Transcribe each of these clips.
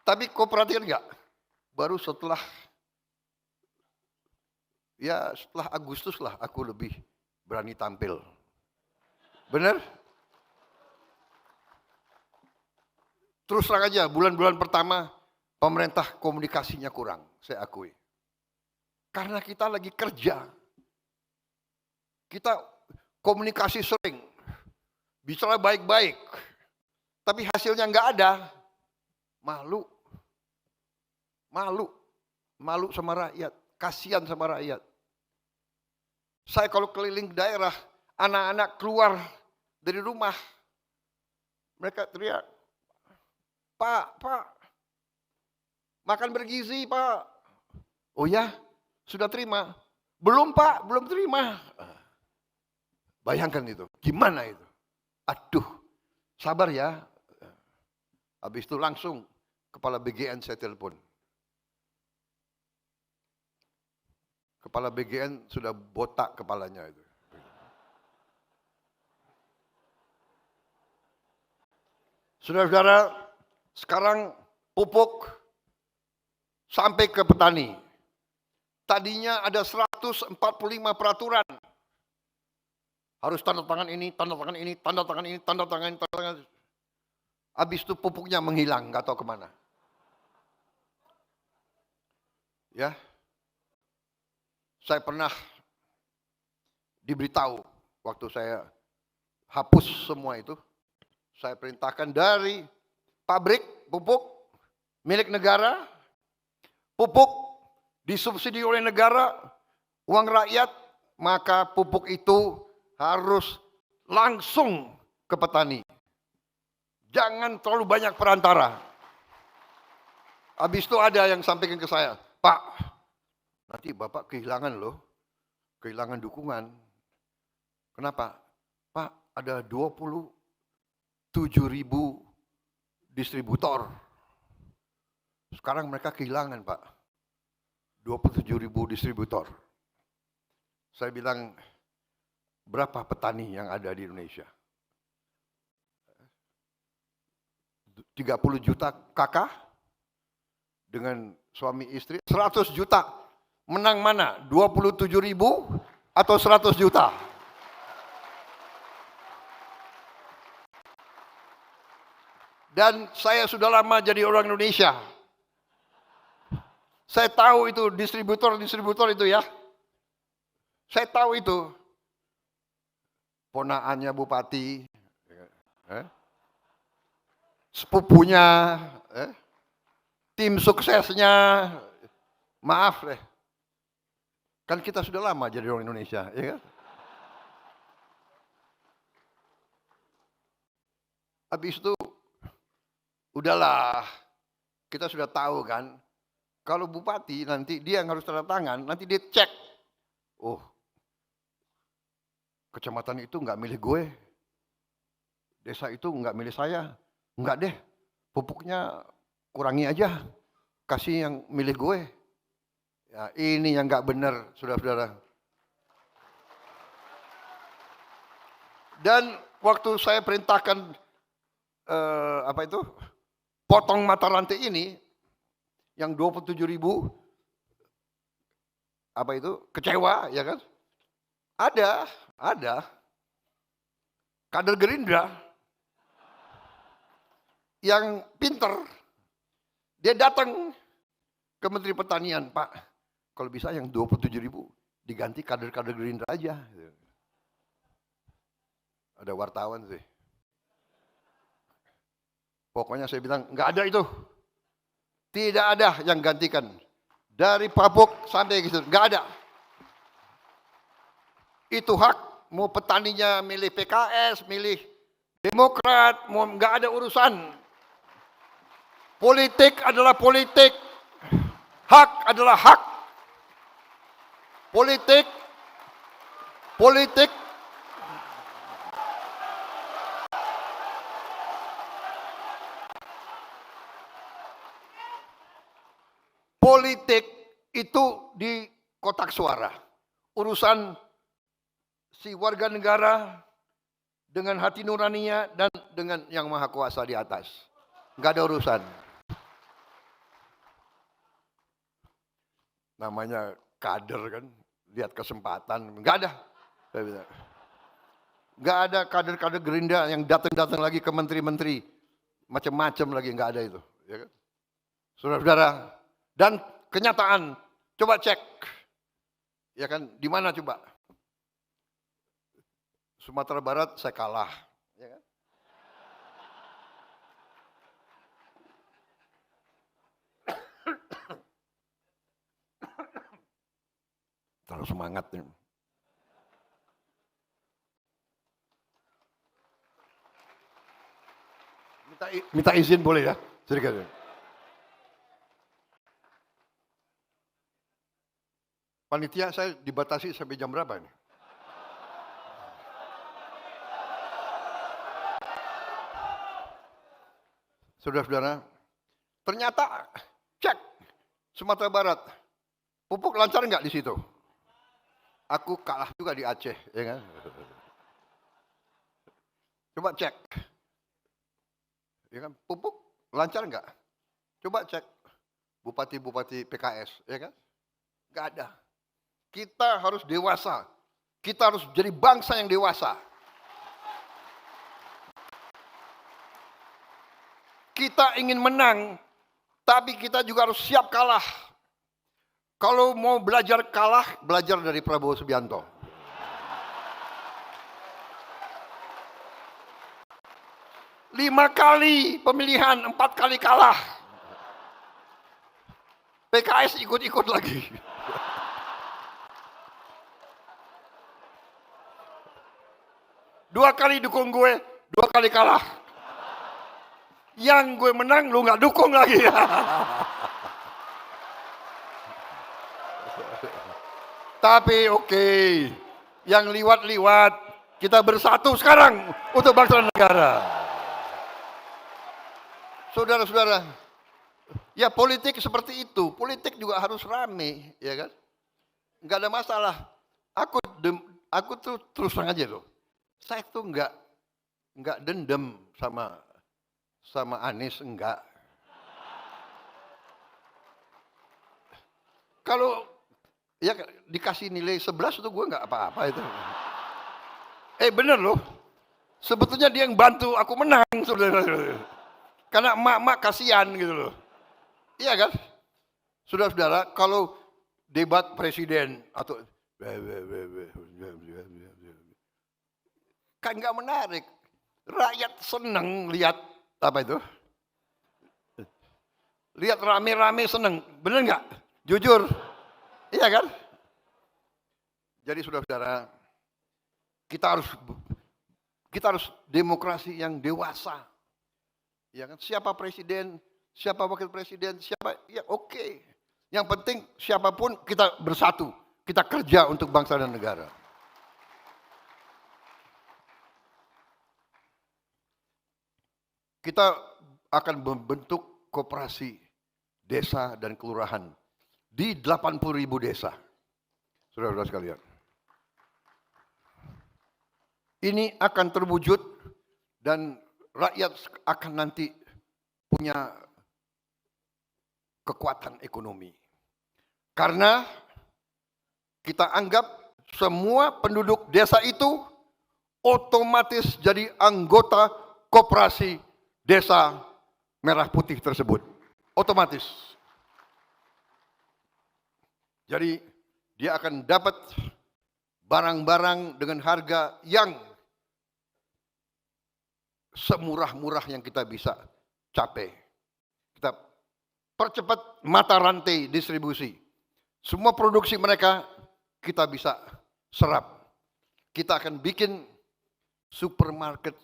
Tapi kau perhatikan nggak? Baru setelah Agustus lah aku lebih berani tampil. Bener? Terus terang aja, bulan-bulan pertama pemerintah komunikasinya kurang, saya akui. Karena kita lagi kerja. Kita komunikasi sering, bicara baik-baik, tapi hasilnya nggak ada. Malu sama rakyat, kasihan sama rakyat. Saya kalau keliling daerah, anak-anak keluar dari rumah, mereka teriak, Pak, makan bergizi Pak. Oh ya, sudah terima? Belum Pak, belum terima. Bayangkan itu, gimana itu? Aduh, sabar ya. Habis itu langsung kepala BGN saya telepon. Kepala BGN sudah botak kepalanya itu. Saudara-saudara, sekarang pupuk sampai ke petani. Tadinya ada 145 peraturan. Harus tanda tangan ini, tanda tangan ini, tanda tangan ini, tanda tangan ini, tanda tangan ini. Habis itu pupuknya menghilang, nggak tahu kemana. Ya, saya pernah diberitahu waktu saya hapus semua itu, saya perintahkan dari pabrik pupuk milik negara, pupuk disubsidi oleh negara, uang rakyat, maka pupuk itu harus langsung ke petani. Jangan terlalu banyak perantara. Habis itu ada yang sampaikan ke saya, Pak, nanti Bapak kehilangan loh, kehilangan dukungan. Kenapa? Pak, ada 27.000 distributor. Sekarang mereka kehilangan Pak, 27.000 distributor. Saya bilang, berapa petani yang ada di Indonesia? 30 juta kakak dengan suami istri, 100 juta. Menang mana? 27.000 atau 100 juta? Dan saya sudah lama jadi orang Indonesia. Saya tahu itu distributor itu ya. Saya tahu itu. Ponakannya bupati, sepupunya, tim suksesnya, maaf deh. Kan kita sudah lama jadi orang Indonesia, ya kan? Habis itu, udahlah, kita sudah tahu kan, kalau bupati nanti dia yang harus tanda tangan, nanti dia cek, oh, kecamatan itu nggak milih gue, desa itu nggak milih saya, nggak deh, pupuknya kurangi aja, kasih yang milih gue. Ya, ini yang nggak benar, saudara-saudara. Dan waktu saya perintahkan potong mata rantai ini, yang 27.000 kecewa, ya kan? Ada kader Gerindra yang pinter, dia datang ke Menteri Pertanian, Pak, kalau bisa yang 27.000 diganti kader-kader Gerindra aja. Ada wartawan sih. Pokoknya saya bilang, nggak ada itu. Tidak ada yang gantikan. Dari pabuk sampai gitu, nggak ada. Itu hak, mau petaninya milih PKS, milih Demokrat, mau nggak ada urusan. Politik adalah politik. Hak adalah hak. Politik itu di kotak suara. Urusan si warga negara dengan hati nuraninya dan dengan yang maha kuasa di atas. Nggak ada urusan. namanya kader kan, lihat kesempatan, nggak ada. Saya bilang, nggak ada kader-kader Gerindra yang datang-datang lagi ke menteri-menteri, macam-macam lagi, nggak ada itu. Ya kan? Saudara-saudara, dan kenyataan, coba cek, ya kan, di mana coba? Sumatera Barat saya kalah, ya kan? Terlalu semangat nih. Minta izin boleh ya? Sedikit. Panitia saya dibatasi sampai jam berapa ini? Saudara-saudara, ternyata cek Sumatera Barat, pupuk lancar nggak di situ? Aku kalah juga di Aceh, ya kan? Coba cek, ya kan? Pupuk lancar nggak? Coba cek bupati-bupati PKS, ya kan? Nggak ada. Kita harus dewasa. Kita harus jadi bangsa yang dewasa. Kita ingin menang, tapi kita juga harus siap kalah. Kalau mau belajar kalah, belajar dari Prabowo Subianto. Lima kali pemilihan, 4 kali kalah. PKS ikut-ikut lagi. Dua kali dukung gue, 2 kali kalah. Yang gue menang, lu nggak dukung lagi. Tapi oke, yang liwat-liwat, kita bersatu sekarang untuk bangsa dan negara. Saudara-saudara, ya politik seperti itu, politik juga harus rame, ya kan? Nggak ada masalah. Aku tuh terus terang aja loh. Saya tuh nggak dendam sama Anies, enggak. Kalau ya dikasih nilai 11 itu gue nggak apa-apa itu. Bener loh. Sebetulnya dia yang bantu aku menang saudara. Karena emak-emak kasihan gitu loh. Iya kan? Saudara-saudara, kalau debat presiden atau kan nggak menarik. Rakyat seneng lihat apa itu? Lihat rame-rame seneng, bener nggak? Jujur, iya kan? Jadi saudara-saudara, kita harus demokrasi yang dewasa. Ya kan? Siapa presiden, siapa wakil presiden, siapa, ya oke. Yang penting siapapun kita bersatu, kita kerja untuk bangsa dan negara. Kita akan membentuk koperasi desa dan kelurahan di 80.000 desa. Saudara-saudara sekalian. Ini akan terwujud dan rakyat akan nanti punya kekuatan ekonomi. Karena kita anggap semua penduduk desa itu otomatis jadi anggota koperasi desa merah putih tersebut. Otomatis. Jadi dia akan dapat barang-barang dengan harga yang semurah-murah yang kita bisa capai. Kita percepat mata rantai distribusi. Semua produksi mereka kita bisa serap. Kita akan bikin supermarket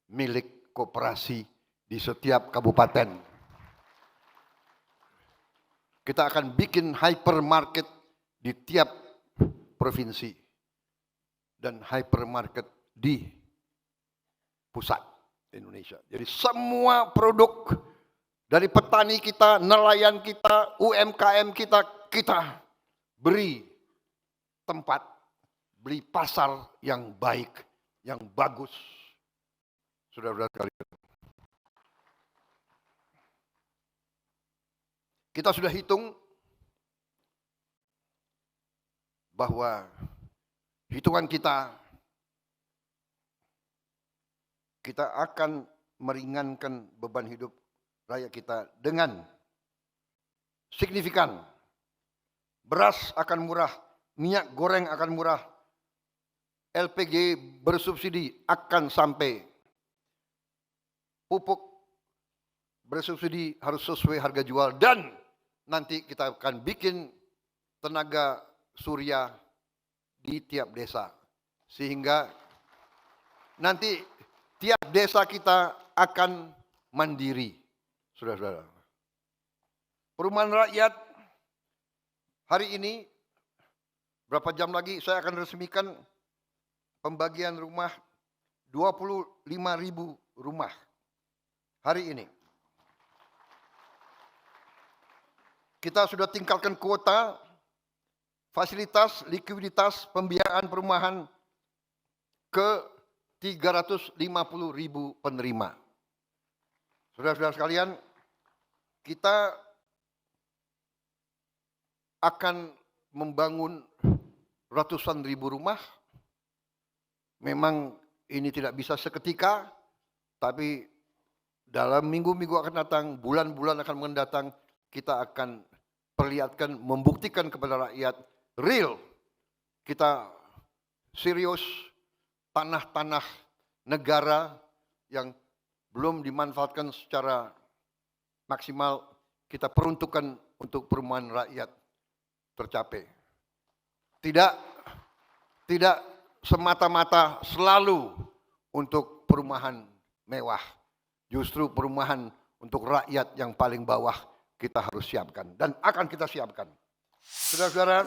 milik koperasi di setiap kabupaten. Kita akan bikin hypermarket di tiap provinsi dan hypermarket di pusat Indonesia. Jadi semua produk dari petani kita, nelayan kita, UMKM kita beri tempat, beli pasar yang baik, yang bagus. Saudara-saudara sekalian. Kita sudah hitung bahwa hitungan kita akan meringankan beban hidup rakyat kita dengan signifikan. Beras akan murah, minyak goreng akan murah, LPG bersubsidi akan sampai, pupuk bersubsidi harus sesuai harga jual, dan nanti kita akan bikin tenaga surya di tiap desa. Sehingga nanti tiap desa kita akan mandiri. Saudara-saudara. Perumahan rakyat hari ini, berapa jam lagi saya akan resmikan pembagian rumah 25.000 rumah hari ini. Kita sudah tingkatkan kuota, fasilitas, likuiditas, pembiayaan perumahan ke 350.000 penerima. Saudara-saudara sekalian, kita akan membangun ratusan ribu rumah. Memang ini tidak bisa seketika, tapi dalam minggu-minggu akan datang, bulan-bulan akan mendatang, kita akan perlihatkan, membuktikan kepada rakyat real. Kita serius, tanah-tanah negara yang belum dimanfaatkan secara maksimal, kita peruntukkan untuk perumahan rakyat tercapai. Tidak semata-mata selalu untuk perumahan mewah. Justru perumahan untuk rakyat yang paling bawah kita harus siapkan dan akan kita siapkan. Saudara-saudara,